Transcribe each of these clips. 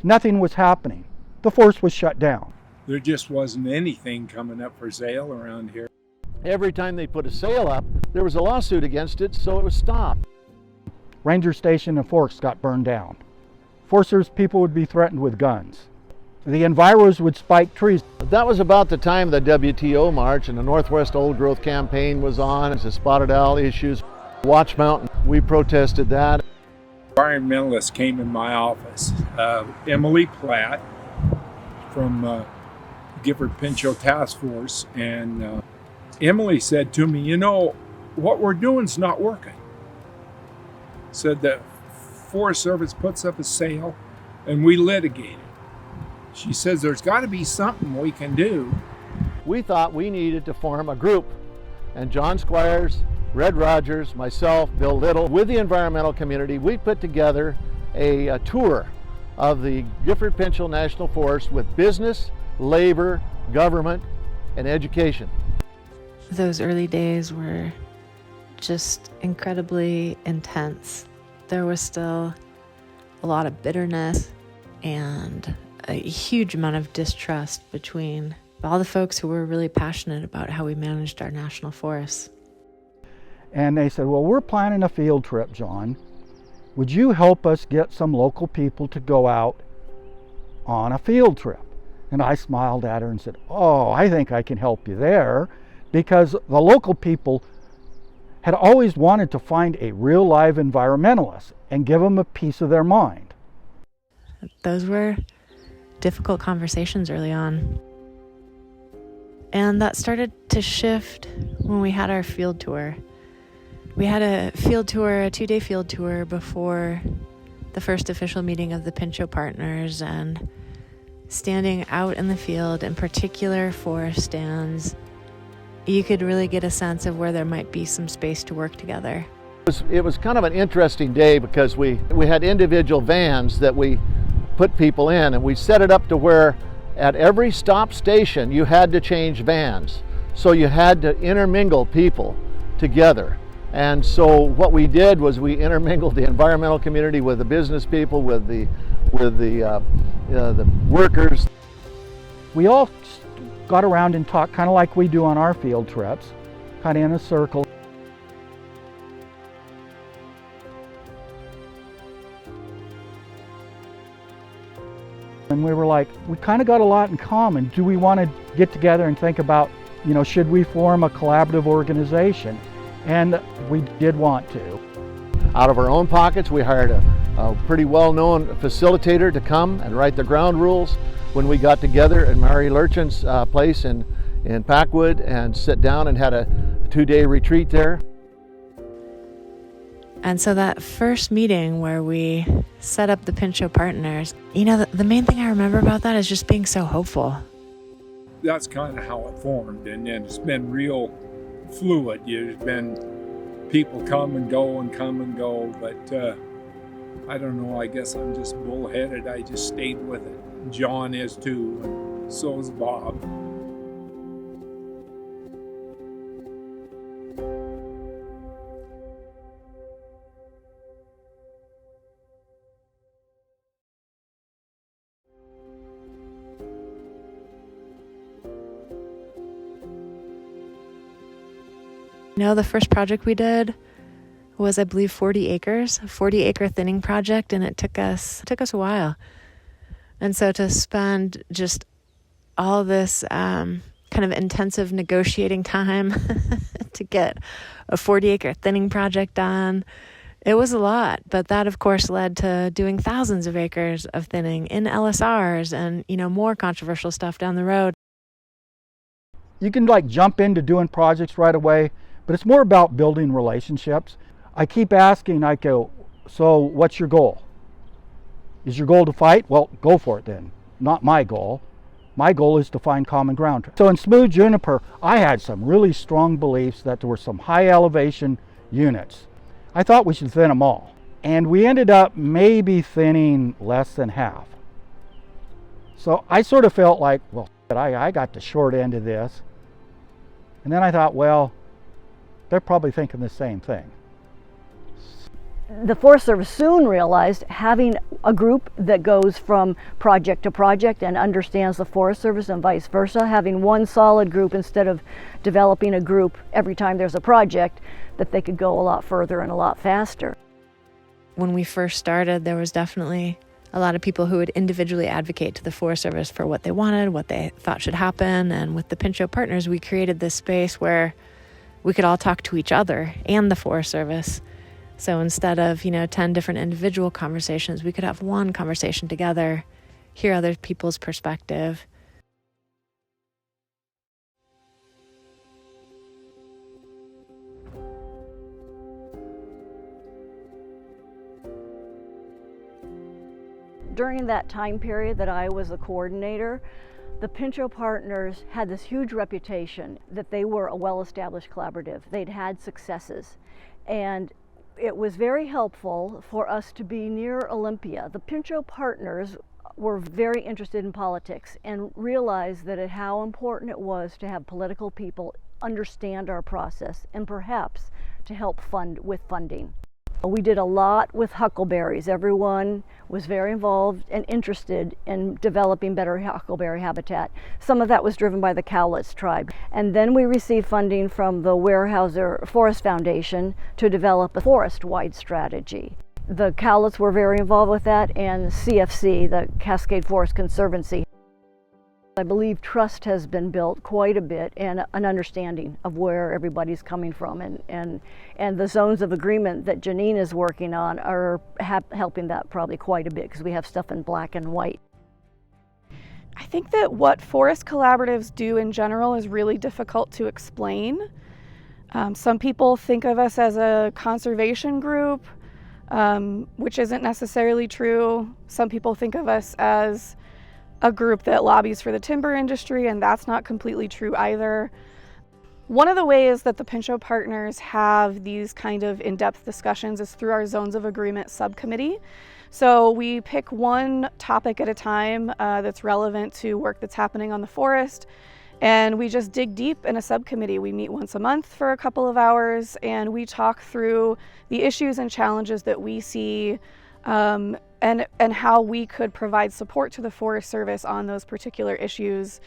Nothing was happening. The forest was shut down. There just wasn't anything coming up for sale around here. Every time they put a sale up, there was a lawsuit against it, so it was stopped. Ranger Station and Forks got burned down. Forest Service people would be threatened with guns. The enviros would spike trees. That was about the time the WTO march and the Northwest Old Growth campaign was on. The spotted owl issues. Watch Mountain, we protested that. Environmentalists came in my office. Emily Platt from Gifford Pinchot Task Force, and Emily said to me, you know, what we're doing is not working. Said that Forest Service puts up a sale and we litigate it. She says there's got to be something we can do. We thought we needed to form a group, and John Squires, Red Rogers, myself, Bill Little, with the environmental community, we put together a tour of the Gifford Pinchot National Forest with business, labor, government, and education. Those early days were just incredibly intense. There was still a lot of bitterness and a huge amount of distrust between all the folks who were really passionate about how we managed our national forests. And they said, well, we're planning a field trip, John. Would you help us get some local people to go out on a field trip? And I smiled at her and said, oh, I think I can help you there, because the local people had always wanted to find a real live environmentalist and give them a piece of their mind. Those were difficult conversations early on. And that started to shift when we had our field tour. We had a field tour, a 2-day field tour before the first official meeting of the Pinchot Partners, and standing out in the field in particular forest stands, you could really get a sense of where there might be some space to work together. It was kind of an interesting day because we had individual vans that we put people in, and we set it up to where at every stop station you had to change vans. So you had to intermingle people together. And so what we did was we intermingled the environmental community with the business people, with the workers. We all got around and talked kind of like we do on our field trips, kind of in a circle. And we were like, we kind of got a lot in common. Do we want to get together and think about, you know, should we form a collaborative organization? And we did want to. Out of our own pockets, we hired a pretty well-known facilitator to come and write the ground rules when we got together at Mary Lurchin's place in Packwood and sit down and had a 2-day retreat there. And so that first meeting where we set up the Pinchot Partners, you know, the main thing I remember about that is just being so hopeful. That's kind of how it formed, and then it's been real fluid. There's been people come and go, but I don't know, I guess I'm just bullheaded. I just stayed with it. John is too, and so is Bob. You know, the first project we did was, I believe, 40 acres, a 40-acre thinning project, and it took us a while. And so to spend just all this kind of intensive negotiating time to get a 40-acre thinning project done, it was a lot. But that, of course, led to doing thousands of acres of thinning in LSRs and, you know, more controversial stuff down the road. You can like jump into doing projects right away, but it's more about building relationships. I keep asking, I go, so what's your goal? Is your goal to fight? Well, go for it then. Not my goal. My goal is to find common ground. So in smooth juniper, I had some really strong beliefs that there were some high elevation units. I thought we should thin them all. And we ended up maybe thinning less than half. So I sort of felt like, well, I got the short end of this. And then I thought, well, they're probably thinking the same thing. the Forest Service soon realized having a group that goes from project to project and understands the Forest Service and vice versa, having one solid group instead of developing a group every time there's a project, that they could go a lot further and a lot faster. When we first started, there was definitely a lot of people who would individually advocate to the Forest Service for what they wanted, what they thought should happen. And with the Pinchot Partners, we created this space where we could all talk to each other and the Forest Service. So instead of, 10 different individual conversations, we could have one conversation together, hear other people's perspective. During that time period that I was the coordinator, the Pinchot Partners had this huge reputation that they were a well-established collaborative. They'd had successes, and it was very helpful for us to be near Olympia. The Pinchot Partners were very interested in politics and realized how important it was to have political people understand our process and perhaps to help fund with funding. We did a lot with huckleberries. Everyone was very involved and interested in developing better huckleberry habitat. Some of that was driven by the Cowlitz tribe. And then we received funding from the Weyerhaeuser Forest Foundation to develop a forest-wide strategy. The Cowlitz were very involved with that, and CFC, the Cascade Forest Conservancy. I believe trust has been built quite a bit, and an understanding of where everybody's coming from, and the zones of agreement that Janine is working on are helping that probably quite a bit, because we have stuff in black and white. I think that what forest collaboratives do in general is really difficult to explain. Some people think of us as a conservation group, which isn't necessarily true. Some people think of us as a group that lobbies for the timber industry, and that's not completely true either. One of the ways that the Pinchot Partners have these kind of in-depth discussions is through our Zones of Agreement subcommittee. So we pick one topic at a time that's relevant to work that's happening on the forest, and we just dig deep in a subcommittee. We meet once a month for a couple of hours, and we talk through the issues and challenges that we see, and how we could provide support to the Forest Service on those particular issues.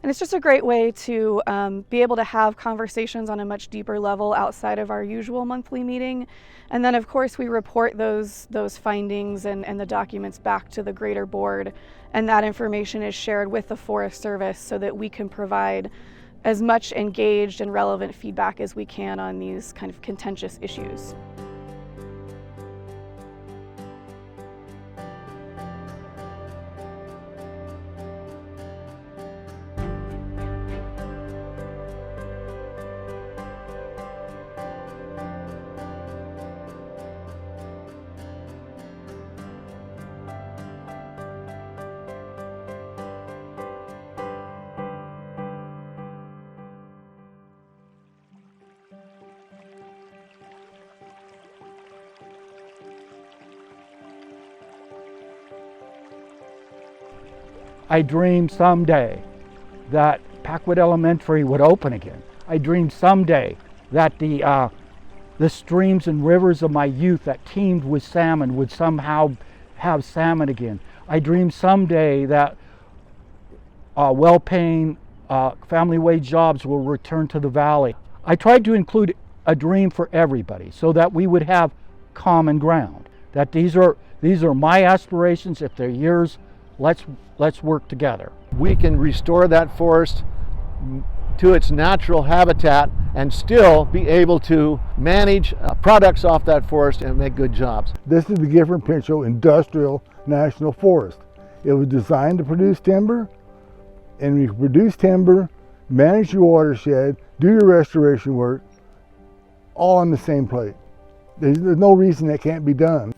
And it's just a great way to be able to have conversations on a much deeper level outside of our usual monthly meeting. And then of course we report those findings and the documents back to the greater board, and that information is shared with the Forest Service so that we can provide as much engaged and relevant feedback as we can on these kind of contentious issues. I dreamed someday that Packwood Elementary would open again. I dreamed someday that the streams and rivers of my youth that teemed with salmon would somehow have salmon again. I dreamed someday that well-paying family wage jobs will return to the valley. I tried to include a dream for everybody so that we would have common ground. That these are my aspirations. If they're yours, let's work together. We can restore that forest to its natural habitat and still be able to manage products off that forest and make good jobs. This is the Gifford Pinchot Industrial National Forest. It was designed to produce timber, and we produce timber, manage your watershed, do your restoration work, all on the same plate. There's no reason that can't be done.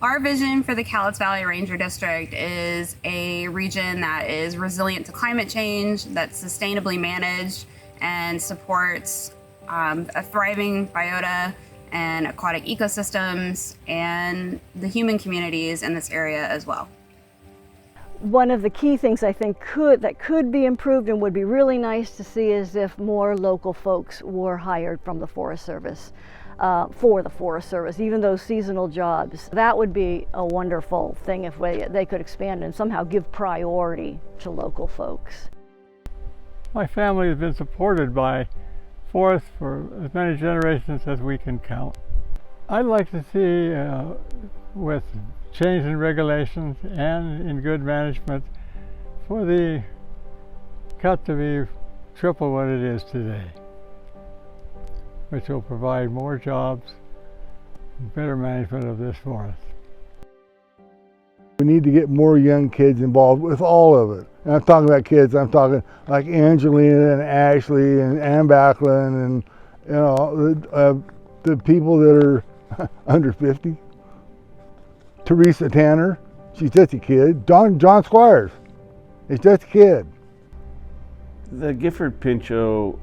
Our vision for the Cowlitz Valley Ranger District is a region that is resilient to climate change, that's sustainably managed, and supports a thriving biota and aquatic ecosystems and the human communities in this area as well. One of the key things I think that could be improved and would be really nice to see is if more local folks were hired from the Forest Service, for the Forest Service, even those seasonal jobs. That would be a wonderful thing if they could expand and somehow give priority to local folks. My family has been supported by forests for as many generations as we can count. I'd like to see, with change in regulations and in good management, for the cut to be triple what it is today, which will provide more jobs and better management of this forest. We need to get more young kids involved with all of it. And I'm talking about kids, I'm talking like Angelina and Ashley and Ann Backlund and, you know, the people that are under 50. Teresa Tanner, she's just a kid. John Squires, he's just a kid. The Gifford Pinchot,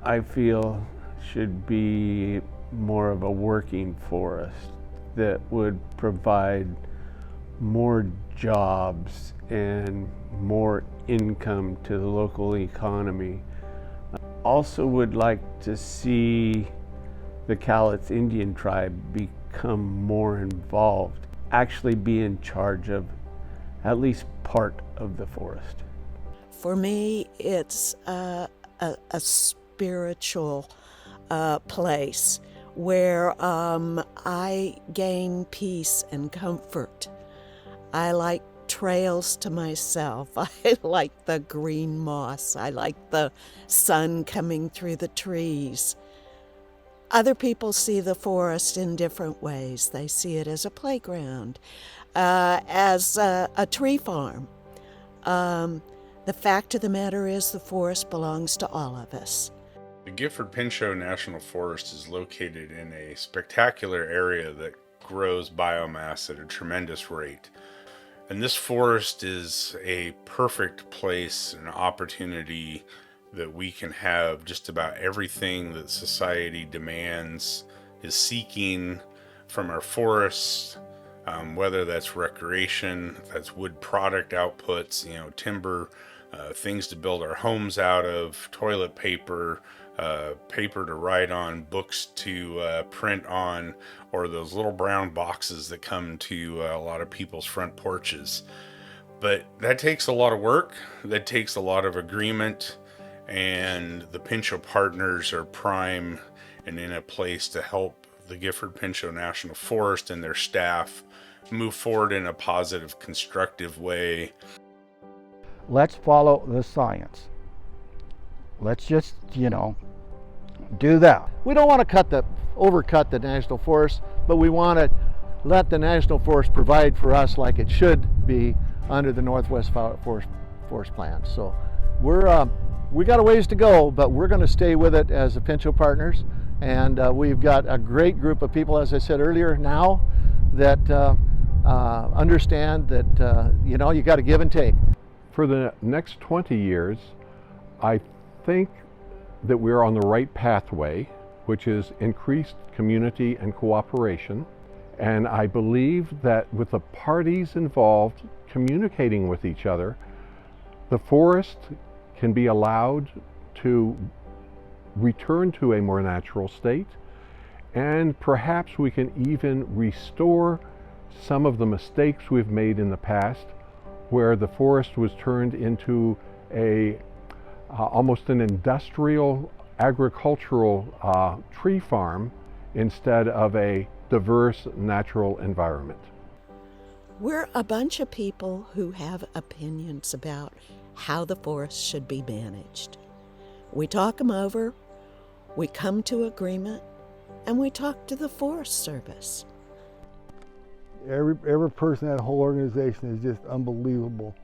I feel, should be more of a working forest that would provide more jobs and more income to the local economy. Also would like to see the Cowlitz Indian tribe become more involved, actually be in charge of at least part of the forest. For me, it's a spiritual place where I gain peace and comfort. I like trails to myself. I like the green moss. I like the sun coming through the trees. Other people see the forest in different ways. They see it as a playground, as a tree farm. The fact of the matter is the forest belongs to all of us. The Gifford Pinchot National Forest is located in a spectacular area that grows biomass at a tremendous rate. And this forest is a perfect place, an opportunity that we can have just about everything that society demands, is seeking from our forests, whether that's recreation, that's wood product outputs, you know, timber, things to build our homes out of, toilet paper, paper to write on, books to print on, or those little brown boxes that come to a lot of people's front porches. But that takes a lot of work, that takes a lot of agreement, and the Pinchot Partners are prime and in a place to help the Gifford Pinchot National Forest and their staff move forward in a positive, constructive way. Let's follow the science. Let's just, you know, do that. We don't want to overcut the National Forest, but we want to let the National Forest provide for us like it should be under the Northwest Forest Plan. So we got a ways to go, but we're going to stay with it as the Pinchot Partners, and we've got a great group of people, as I said earlier, now that understand that you know, you got to give and take. For the next 20 years, I think that we're on the right pathway, which is increased community and cooperation. And I believe that with the parties involved communicating with each other, the forest can be allowed to return to a more natural state, and perhaps we can even restore some of the mistakes we've made in the past, where the forest was turned into almost an industrial agricultural tree farm instead of a diverse natural environment. We're a bunch of people who have opinions about how the forest should be managed. We talk them over, we come to agreement, and we talk to the Forest Service. Every person in that whole organization is just unbelievable.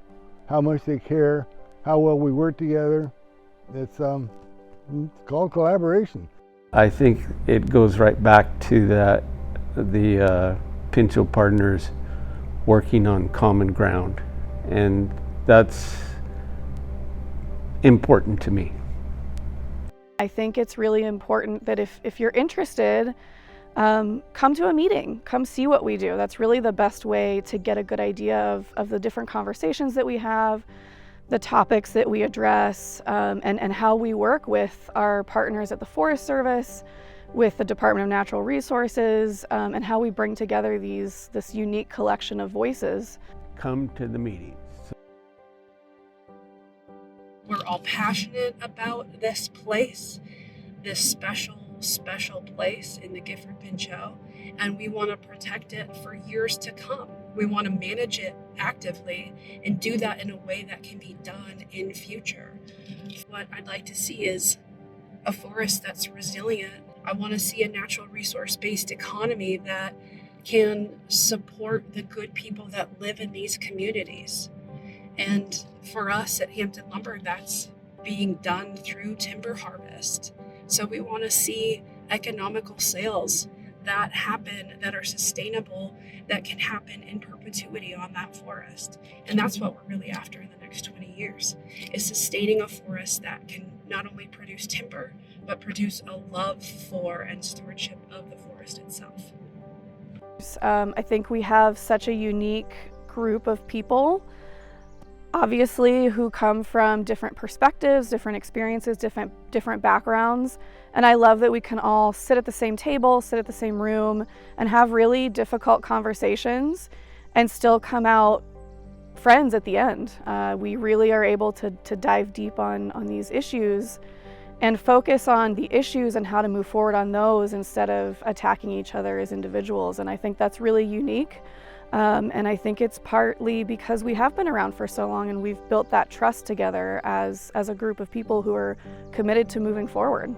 How much they care, how well we work together. It's called collaboration. I think it goes right back to the Pinchot Partners working on common ground, and that's important to me. I think it's really important that if you're interested, come to a meeting, come see what we do. That's really the best way to get a good idea of the different conversations that we have, the topics that we address, and how we work with our partners at the Forest Service, with the Department of Natural Resources, and how we bring together this unique collection of voices. Come to the meetings. We're all passionate about this place, this special place in the Gifford Pinchot, and we want to protect it for years to come. We want to manage it actively and do that in a way that can be done in future. What I'd like to see is a forest that's resilient. I want to see a natural resource-based economy that can support the good people that live in these communities. And for us at Hampton Lumber, that's being done through timber harvest. So we want to see economical sales that happen, that are sustainable, that can happen in perpetuity on that forest. And that's what we're really after in the next 20 years, is sustaining a forest that can not only produce timber, but produce a love for and stewardship of the forest itself. I think we have such a unique group of people, obviously, who come from different perspectives, different experiences, different backgrounds. And I love that we can all sit at the same table, sit at the same room, and have really difficult conversations and still come out friends at the end. We really are able to dive deep on these issues and focus on the issues and how to move forward on those instead of attacking each other as individuals. And I think that's really unique. And I think it's partly because we have been around for so long and we've built that trust together as a group of people who are committed to moving forward.